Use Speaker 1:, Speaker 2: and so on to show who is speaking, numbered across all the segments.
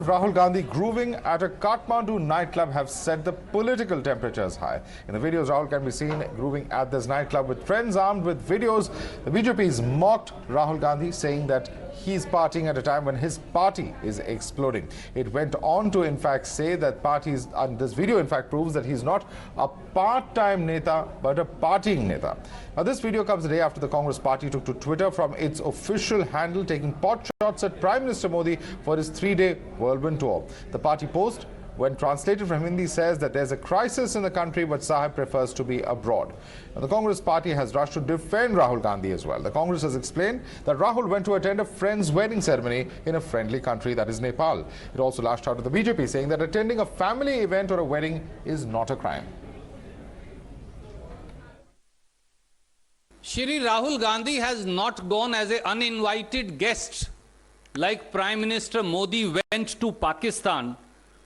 Speaker 1: Rahul Gandhi grooving at a Kathmandu nightclub have set the political temperatures high. In the videos, Rahul can be seen grooving at this nightclub with friends armed with videos. The BJP's mocked Rahul Gandhi, saying that he's partying at a time when his party is exploding. It went on to in fact say that parties, and this video in fact proves that he's not a part-time neta but a partying neta. Now this video comes a day after the Congress party took to Twitter from its official handle, taking pot shots at Prime Minister Modi for his 3-day whirlwind tour. The party post, when translated from Hindi, says that there's a crisis in the country but Sahib prefers to be abroad. Now, the Congress party has rushed to defend Rahul Gandhi as well. The Congress has explained that Rahul went to attend a friend's wedding ceremony in a friendly country, that is Nepal. It also lashed out at the BJP, saying that attending a family event or a wedding is not a crime.
Speaker 2: Shri Rahul Gandhi has not gone as an uninvited guest like Prime Minister Modi went to Pakistan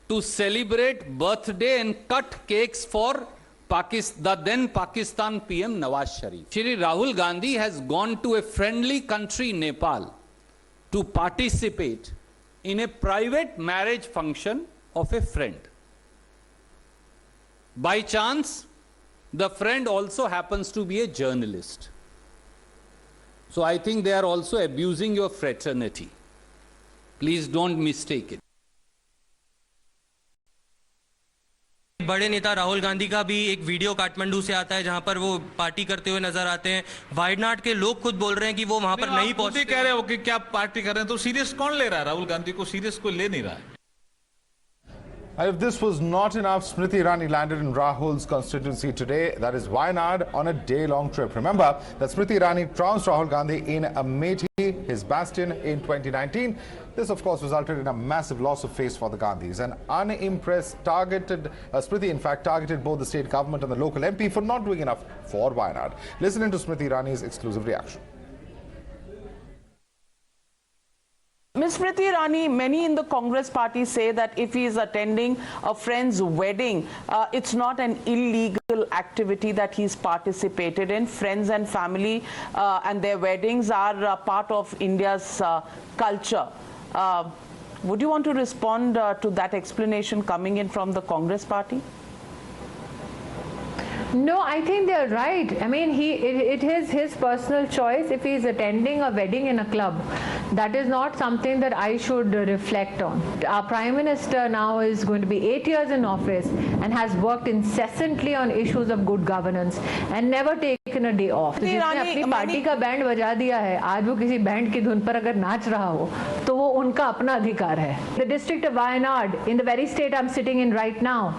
Speaker 2: to celebrate birthday and cut cakes for the then Pakistan PM Nawaz Sharif. Shri Rahul Gandhi has gone to a friendly country, Nepal, to participate in a private marriage function of a friend. By chance, the friend also happens to be a journalist. So I think they are also abusing your fraternity. Please don't mistake it.
Speaker 3: बड़े नेता राहुल गांधी का भी एक video Kathmandu से आता है जहां पर वो पार्टी करते हुए नजर आते हैं। वायनाड के लोग खुद बोल रहे हैं कि वो वहां पर नहीं पहुंचते।
Speaker 4: कह रहे हो कि क्या पार्टी कर रहे हैं, तो सीरियस कौन ले रहा है? राहुल गांधी को सीरियस कोई ले नहीं रहा है।
Speaker 1: If this was not enough, Smriti Irani landed in Rahul's constituency today, that is Wayanad, on a day-long trip. Remember that Smriti Irani trounced Rahul Gandhi in Amethi, his bastion, in 2019. This, of course, resulted in a massive loss of face for the Gandhis. An unimpressed Smriti, in fact, targeted both the state government and the local MP for not doing enough for Wayanad. Listen in to Smriti Irani's exclusive reaction.
Speaker 5: Ms. Smriti Irani, many in the Congress party say that if he is attending a friend's wedding, it's not an illegal activity that he's participated in. Friends and family and their weddings are part of India's culture. Would you want to respond to that explanation coming in from the Congress party?
Speaker 6: No, I think they're right. I mean, it is his personal choice if he is attending a wedding in a club. That is not something that I should reflect on. Our Prime Minister now is going to be 8 years in office and has worked incessantly on issues of good governance and never taken a day off. जिसने अपनी party का band बजा दिया है, आज वो किसी band की धुन पर अगर नाच रहा हो, तो वो उनका अपना अधिकार है. The district of Wayanad, in the very state I'm sitting in right now,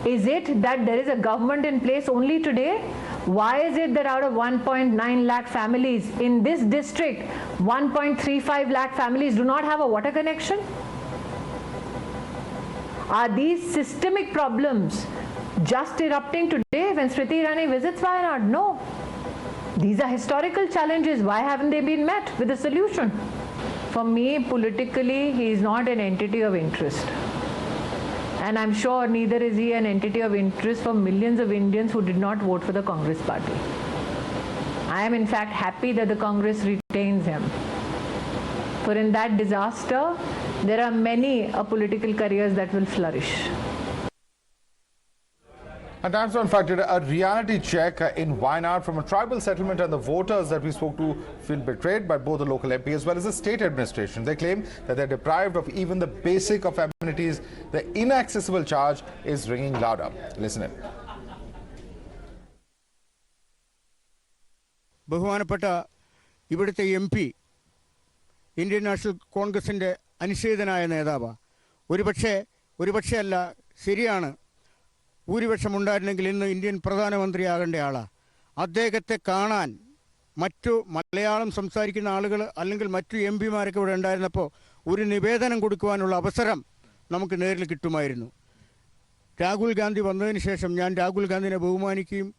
Speaker 6: is it that there is a government in place only today? Why is it that out of 1.9 lakh families in this district, 1.35 lakh families do not have a water connection? Are these systemic problems just erupting today when Smriti Irani visits Wayanad? No. These are historical challenges. Why haven't they been met with a solution? For me, politically, he is not an entity of interest. And I'm sure neither is he an entity of interest for millions of Indians who did not vote for the Congress party. I am in fact happy that the Congress retains him. For in that disaster, there are many political careers that will flourish.
Speaker 1: And Times Now, in fact, did a reality check in Wayanad from a tribal settlement, and the voters that we spoke to feel betrayed by both the local MP as well as the state administration. They claim that they're deprived of even the basic of amenities. The inaccessible charge is ringing louder. Listen in.
Speaker 7: ബഹുമാനപ്പെട്ട ഇവിടുത്തെ MP, Indian national കോൺഗ്രസിൻ്റെ അനിഷേധനായ നേതാവ്, ഒരുപക്ഷെ അല്ല, ശരിയാണ്, ഭൂരിപക്ഷം ഉണ്ടായിരുന്നെങ്കിൽ ഇന്ന് ഇന്ത്യൻ പ്രധാനമന്ത്രിയാകേണ്ട ആളാണ്. അദ്ദേഹത്തെ കാണാൻ മറ്റു മലയാളം സംസാരിക്കുന്ന ആളുകൾ അല്ലെങ്കിൽ മറ്റു MP മാരൊക്കെ ഇവിടെ ഉണ്ടായിരുന്നപ്പോൾ ഒരു നിവേദനം കൊടുക്കുവാനുള്ള അവസരം നമുക്ക് നേരിൽ കിട്ടുമായിരുന്നു. രാഹുൽ ഗാന്ധി വന്നതിന് ശേഷം ഞാൻ രാഹുൽ ഗാന്ധിനെ ബഹുമാനിക്കുകയും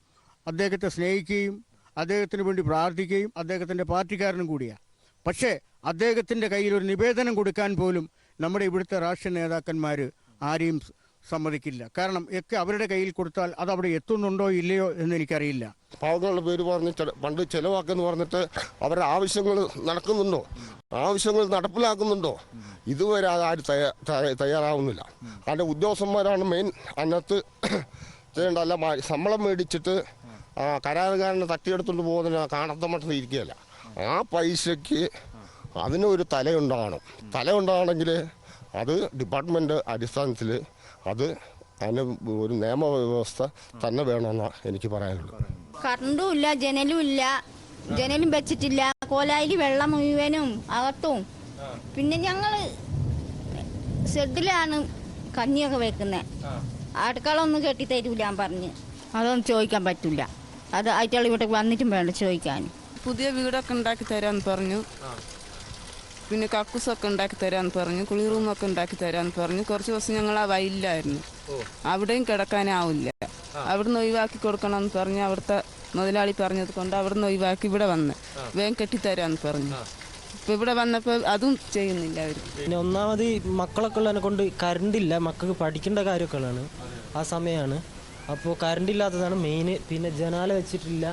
Speaker 7: അദ്ദേഹത്തെ സ്നേഹിക്കുകയും അദ്ദേഹത്തിന് വേണ്ടി പ്രാർത്ഥിക്കുകയും അദ്ദേഹത്തിൻ്റെ പാർട്ടിക്കാരനും കൂടിയാണ്. പക്ഷേ അദ്ദേഹത്തിൻ്റെ കയ്യിൽ ഒരു നിവേദനം കൊടുക്കാൻ പോലും നമ്മുടെ ഇവിടുത്തെ രാഷ്ട്രീയ നേതാക്കന്മാർ ആരെയും സമ്മതിക്കില്ല. കാരണം ഒക്കെ അവരുടെ കയ്യിൽ കൊടുത്താൽ അത് അവിടെ എത്തുന്നുണ്ടോ ഇല്ലയോ എന്ന് എനിക്കറിയില്ല.
Speaker 8: പാവങ്ങളുടെ പേര് പറഞ്ഞ് പണ്ട് ചെലവാക്കെന്ന് പറഞ്ഞിട്ട് അവരുടെ ആവശ്യങ്ങൾ നടക്കുന്നുണ്ടോ, ആവശ്യങ്ങൾ നടപ്പിലാക്കുന്നുണ്ടോ, ഇതുവരെ ആരും തയ്യാറാവുന്നില്ല. അതിൻ്റെ ഉദ്യോഗസ്ഥന്മാരാണ് മെയിൻ അതിനകത്ത് ചെയ്യേണ്ട. അല്ല ശമ്പളം മേടിച്ചിട്ട് കരാറുകാരനെ തട്ടിയെടുത്തുകൊണ്ട് പോകുന്നതിന് കാണത്തമട്ടം ഇരിക്കുകയല്ല. ആ പൈസയ്ക്ക് അതിനൊരു തലയുണ്ടാകണം. തലയുണ്ടാകണമെങ്കിൽ അത് ഡിപ്പാർട്ട്മെൻറ്റ് അടിസ്ഥാനത്തിൽ അതിന് ഒരു നിയമവ്യവസ്ഥ തന്നെ വേണമെന്നാണ് എനിക്ക് പറയാനുള്ളത്.
Speaker 9: കറണ്ടും ഇല്ല, ജനലും വെച്ചിട്ടില്ല, കോലായിൽ വെള്ളം മുഴുവനും അകത്തും. പിന്നെ ഞങ്ങൾ ഷെഡിലാണ് കഞ്ഞിയൊക്കെ വെക്കുന്നത്. അടുക്കള ഒന്നും കെട്ടിത്തരൂല പറഞ്ഞ് അതൊന്നും ചോദിക്കാൻ പറ്റില്ല. അത് ആയിട്ടുള്ള ഇവിടെ വന്നിട്ടും വേണ്ട ചോദിക്കാൻ.
Speaker 10: പുതിയ വീടൊക്കെ ഉണ്ടാക്കി തരാമെന്ന് പറഞ്ഞു. പിന്നെ കക്കൂസൊക്കെ ഉണ്ടാക്കി തരാമെന്ന് പറഞ്ഞു. കുളി റൂമൊക്കെ ഉണ്ടാക്കി തരാമെന്ന് പറഞ്ഞു. കുറച്ച് ദിവസം ഞങ്ങൾ ആ വയലിലായിരുന്നു. അവിടെയും കിടക്കാനാവില്ല. അവിടുന്ന് ഒഴിവാക്കി കൊടുക്കണമെന്ന് പറഞ്ഞ് അവിടുത്തെ മുതലാളി പറഞ്ഞത് കൊണ്ട് അവിടുന്ന് ഒഴിവാക്കി ഇവിടെ വന്ന് വേഗം കെട്ടിത്തരാമെന്ന് പറഞ്ഞു. ഇപ്പം ഇവിടെ വന്നപ്പോൾ അതും ചെയ്യുന്നില്ല അവർ.
Speaker 3: പിന്നെ ഒന്നാമത് മക്കളൊക്കെ ഉള്ളതിനെ കൊണ്ട് കറണ്ടില്ല. മക്കൾക്ക് പഠിക്കേണ്ട കാര്യമൊക്കെയാണ് ആ സമയമാണ്. അപ്പോൾ കറണ്ട് ഇല്ലാത്തതാണ് മെയിന്. പിന്നെ ജനാല വെച്ചിട്ടില്ല.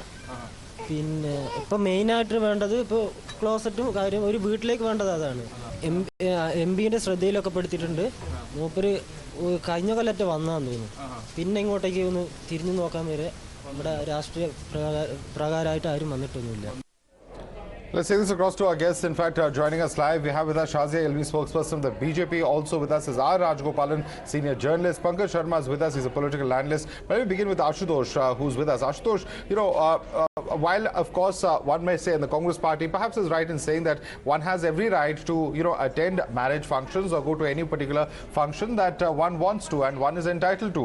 Speaker 3: പിന്നെ ഇപ്പോൾ മെയിനായിട്ട് വേണ്ടത് ഇപ്പോൾ ക്ലോസറ്റും കാര്യം ഒരു വീട്ടിലേക്ക് വേണ്ടത് അതാണ്. എംപിൻ്റെ ശ്രദ്ധയിലൊക്കെ പെടുത്തിയിട്ടുണ്ട്. മൂപ്പര് കഴിഞ്ഞ കൊല്ലത്തെ വന്നാന്ന് തോന്നുന്നു. പിന്നെ ഇങ്ങോട്ടേക്ക് ഒന്ന് തിരിഞ്ഞു നോക്കാൻ വരെ ഇവിടെ രാഷ്ട്രീയ പ്രകാരമായിട്ട് ആരും വന്നിട്ടൊന്നുമില്ല.
Speaker 1: Let's say this across to our guests. In fact, joining us live, we have with us Shazia Elmi, spokesperson of the BJP. Also with us is R. Rajgopalan, senior journalist. Pankaj Sharma is with us. He's a political analyst. Let me begin with Ashutosh, who's with us. Ashutosh, while of course one may say, and the Congress party perhaps is right in saying that one has every right to attend marriage functions or go to any particular function that one wants to, and one is entitled to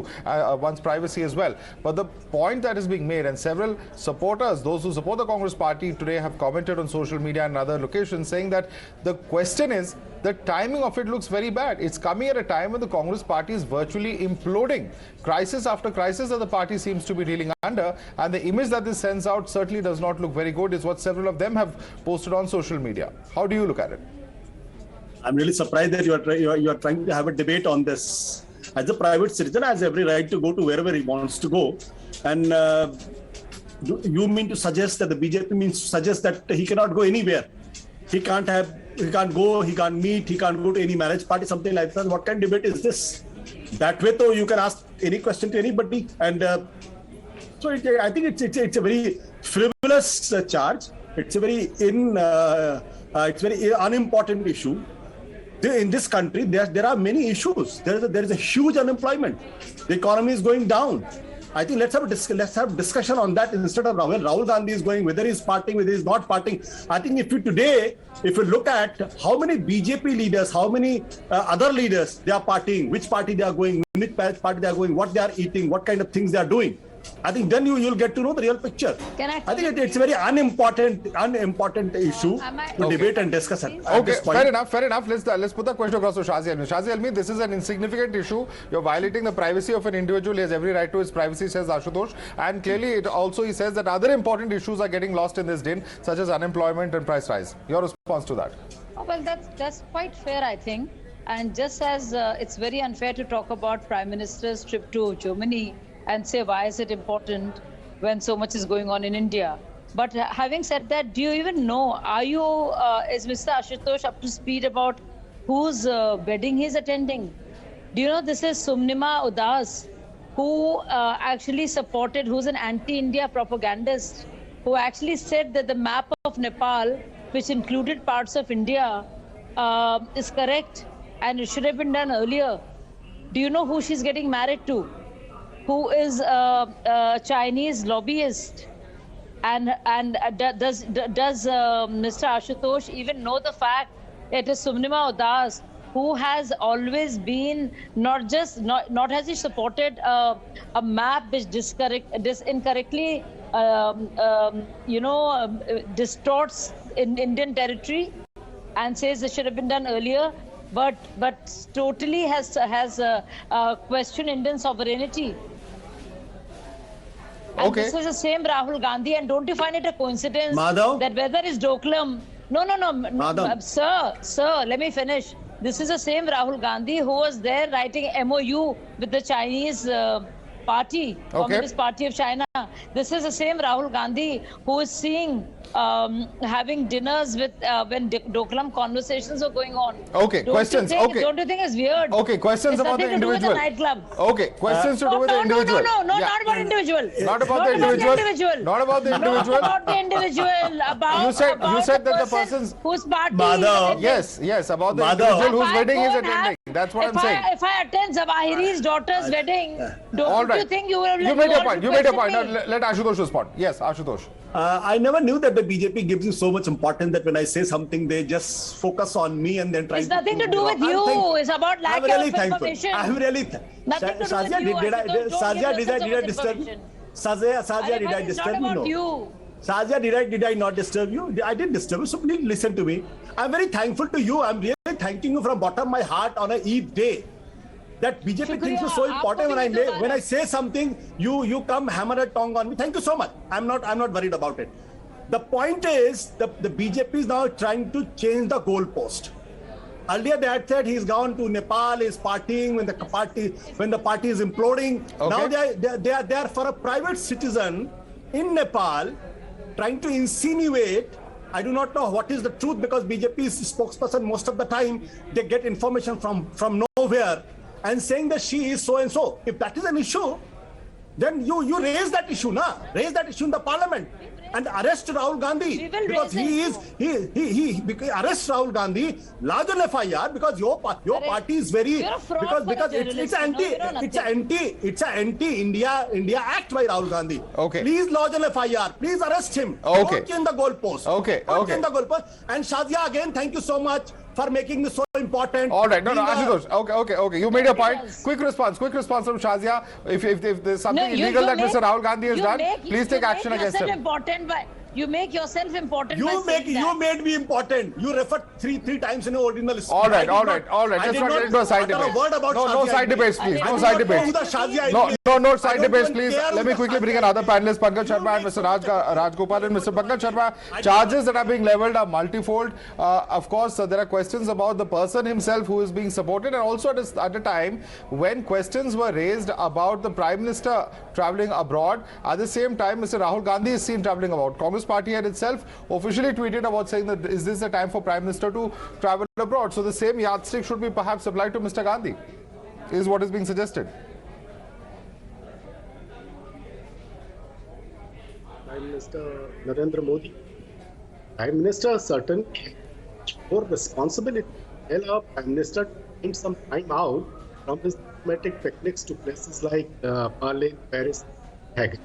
Speaker 1: one's privacy as well. But the point that is being made, and several supporters, those who support the Congress party today, have commented on social media and other locations saying that the question is the timing of it looks very bad. It's coming at a time when the Congress party is virtually imploding. Crisis after crisis that the party seems to be reeling under, and the image that this sends out certainly does not look very good, is what several of them have posted on social media. How do you look at it?
Speaker 11: I'm really surprised that you are trying to have a debate on this. As a private citizen, has every right to go to wherever he wants to go, and you mean to suggest that the BJP means to suggest that he cannot go anywhere? He can't go, he can't meet, he can't go to any marriage party, something like that. What kind of debate is this? That way, though, you can ask any question to anybody, and so I think it's a very frivolous charge. It's a very unimportant issue. In this country, there are many issues. There is a huge unemployment. The economy is going down. I think let's have discussion on that instead of Rahul Gandhi is going, whether he's partying, whether he's not partying. I think if you look at how many BJP leaders, how many other leaders they are partying, which party they are going, which party they are going, what they are eating, what kind of things they are doing, I think then you'll get to know the real picture. I think it's a very unimportant issue to debate and discuss it.
Speaker 1: Okay, fair enough. Let's put the question across to Shazia Elmi. Shazia Elmi, this is an insignificant issue. You're violating the privacy of an individual. He has every right to his privacy, says Ashutosh. And clearly, he says that other important issues are getting lost in this din, such as unemployment and price rise. Your response to that?
Speaker 12: Oh, well, that's quite fair, I think. And just as it's very unfair to talk about Prime Minister's trip to Germany and say, why is it important when so much is going on in India? But having said that, do you even know, is Mr. Ashutosh up to speed about whose wedding he's attending? Do you know this is Sumnima Udas, who actually supported, who's an anti-India propagandist, who actually said that the map of Nepal, which included parts of India, is correct and it should have been done earlier. Do you know who she's getting married to? Who is a Chinese lobbyist? And does Mr. Ashutosh even know the fact it is Sumnima Udas who has always been not has he supported a map which incorrectly distorts in Indian territory and says it should have been done earlier, but totally has questioned Indian sovereignty. And
Speaker 1: okay.
Speaker 12: This is the same Rahul Gandhi, and don't you find it a coincidence
Speaker 11: Madhav?
Speaker 12: that whether it's Doklam, no,
Speaker 11: Madhav.
Speaker 12: sir, let me finish. This is the same Rahul Gandhi who was there writing MOU with the Chinese party, Communist Party of China. This is the same Rahul Gandhi who is seeing having dinners with when Doklam conversations are going on.
Speaker 1: Okay, questions.
Speaker 12: Don't you think it's weird?
Speaker 1: Okay, questions about the individual.
Speaker 12: Okay,
Speaker 1: questions to do with the individual.
Speaker 12: No, not about individual.
Speaker 1: Not about the individual.
Speaker 12: Not about the individual. Not about the individual.
Speaker 1: You said that the person's
Speaker 12: whose party.
Speaker 11: Madhav.
Speaker 1: Yes, about the individual whose wedding is attending. That's what I'm saying.
Speaker 12: If I attend Zawahiri's daughter's wedding, don't you think you will?
Speaker 1: You made your point. You made your point. Now let Ashutosh respond. Yes, Ashutosh.
Speaker 11: I never knew that the BJP gives you so much importance that when I say something, they just focus on me and then try.
Speaker 12: It's nothing to do with you. It's about lack of information.
Speaker 11: I'm really
Speaker 12: nothing to do with you.
Speaker 11: Sazia, did I disturb you? Sazia, did I disturb you? No. Sazia, did I not disturb you? I didn't disturb you. So please listen to me. I'm very thankful to you. I'm really thanking you from bottom of my heart on a Eid day. That BJP thinks is so important. When I say something, you come hammer a tongue on me. Thank you so much. I'm not worried about it. The point is the BJP is now trying to change the goalpost. Earlier they had said he's gone to Nepal, he's partying when the party is imploding. Okay. Now they are for a private citizen in Nepal trying to insinuate. I do not know what is the truth because BJP's spokesperson most of the time they get information from nowhere. And saying that she is so and so. If that is an issue, then you raise that issue, raise that issue in the parliament and arrest Rahul Gandhi because he arrest Rahul Gandhi, large on FIR because your party is very because it's an anti India act by Rahul Gandhi.
Speaker 1: Okay.
Speaker 11: Please lodge an FIR. Please arrest him.
Speaker 1: Okay.
Speaker 11: Don't change the goalpost.
Speaker 1: Okay.
Speaker 11: Don't change the goalpost. And Shazia again, thank you so much for making this so important.
Speaker 1: All right, no, Ashutosh. Okay. You made your point. Quick response from Shazia. If there's something illegal that Mr. Rahul Gandhi has done, please take action against him.
Speaker 12: You make yourself important.
Speaker 11: You made me important. You referred three times in your original.
Speaker 1: All right. Let's not get into a side debate. No side debates, please. No side debates. No side debates, please. Let me quickly bring another panelist, Pankaj Sharma and Mr. Rajgopal. And Mr. Pankaj Sharma, charges that are being leveled are multifold. Of course, there are questions about the person himself who is being supported, and also at a time when questions were raised about the Prime Minister travelling abroad. At the same time, Mr. Rahul Gandhi is seen travelling abroad. Congress Party had itself officially tweeted about saying that is this the time for Prime Minister to travel abroad? So the same yardstick should be perhaps applied to Mr. Gandhi, is what is being suggested.
Speaker 13: Prime Minister Narendra Modi, Prime Minister certainly more responsibility. Tell our Prime Minister to find some time out from his diplomatic picnics to places like Berlin, Paris, Hague,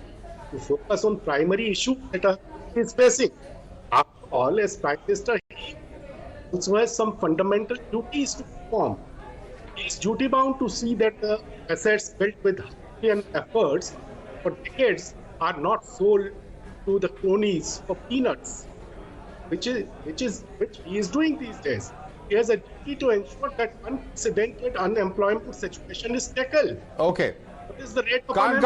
Speaker 13: to focus on primary issues that he is facing. After all, as Prime Minister, he also has some fundamental duties to perform. He is duty bound to see that the assets built with European efforts for decades are not sold to the cronies for peanuts, which he is doing these days. He has a duty to ensure that unprecedented unemployment situation is tackled.
Speaker 1: Okay.
Speaker 13: What is the rate of
Speaker 1: Can't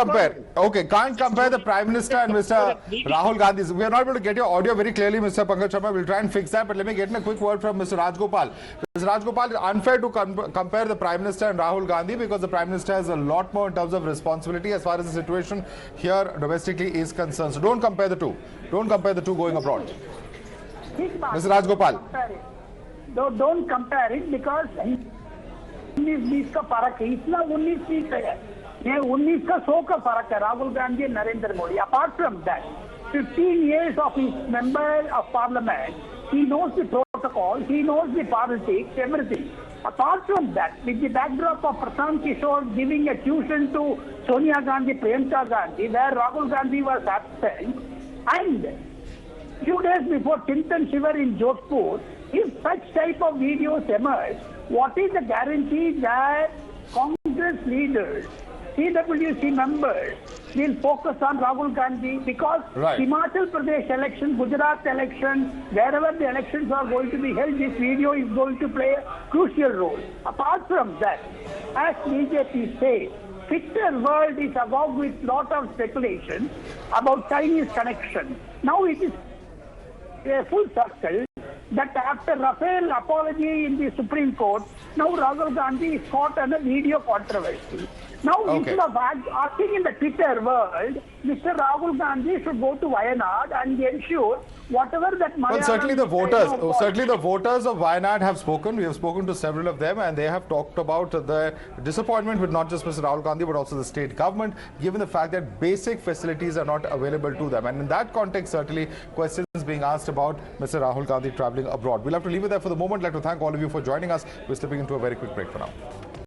Speaker 1: compare the Prime Minister and Mr. Rahul Gandhi. We are not able to get your audio very clearly, Mr. Pankaj Sharma. We'll try and fix that, but let me get in a quick word from Mr. Rajgopal. Mr. Rajgopal, it's unfair to compare the Prime Minister and Rahul Gandhi because the Prime Minister has a lot more in terms of responsibility as far as the situation here domestically is concerned. So don't compare the two. Don't compare the two going abroad. Mr. Rajgopal.
Speaker 14: Don't compare it because 19-20 का फर्क है, इतना 19-20 है, ये 19 का 100 का फर्क है, Rahul Gandhi and Narendra Modi. Apart from that, 15 years of his member of parliament, he knows the protocol, he knows the politics, everything. Apart from that, with the backdrop of Prashant Kishore giving a tuition to Sonia Gandhi, Priyanka Gandhi, where Rahul Gandhi was absent, and few days before Chintan Shivar in Jodhpur, if such type of videos emerge, what is the guarantee that Congress leaders, CWC members will focus on Rahul Gandhi? Because Himachal Pradesh election, Gujarat election, wherever the elections are going to be held, this video is going to play a crucial role. Apart from that, as BJP says, Twitter world is agog with lot of speculation about Chinese connection. Now it is a full circle. that after Rafael apology in the Supreme Court, now Rahul Gandhi is caught under video controversy. Now, instead of asking in the Twitter world, Mr. Rahul Gandhi should go to Wayanad and ensure whatever that Malayalam...
Speaker 1: Well, certainly the voters of Wayanad have spoken. We have spoken to several of them, and they have talked about the disappointment with not just Mr. Rahul Gandhi, but also the state government, given the fact that basic facilities are not available to them. And in that context, certainly questions being asked about Mr. Rahul Gandhi traveling abroad. We'll have to leave it there for the moment. I'd like to thank all of you for joining us. We're slipping into a very quick break for now.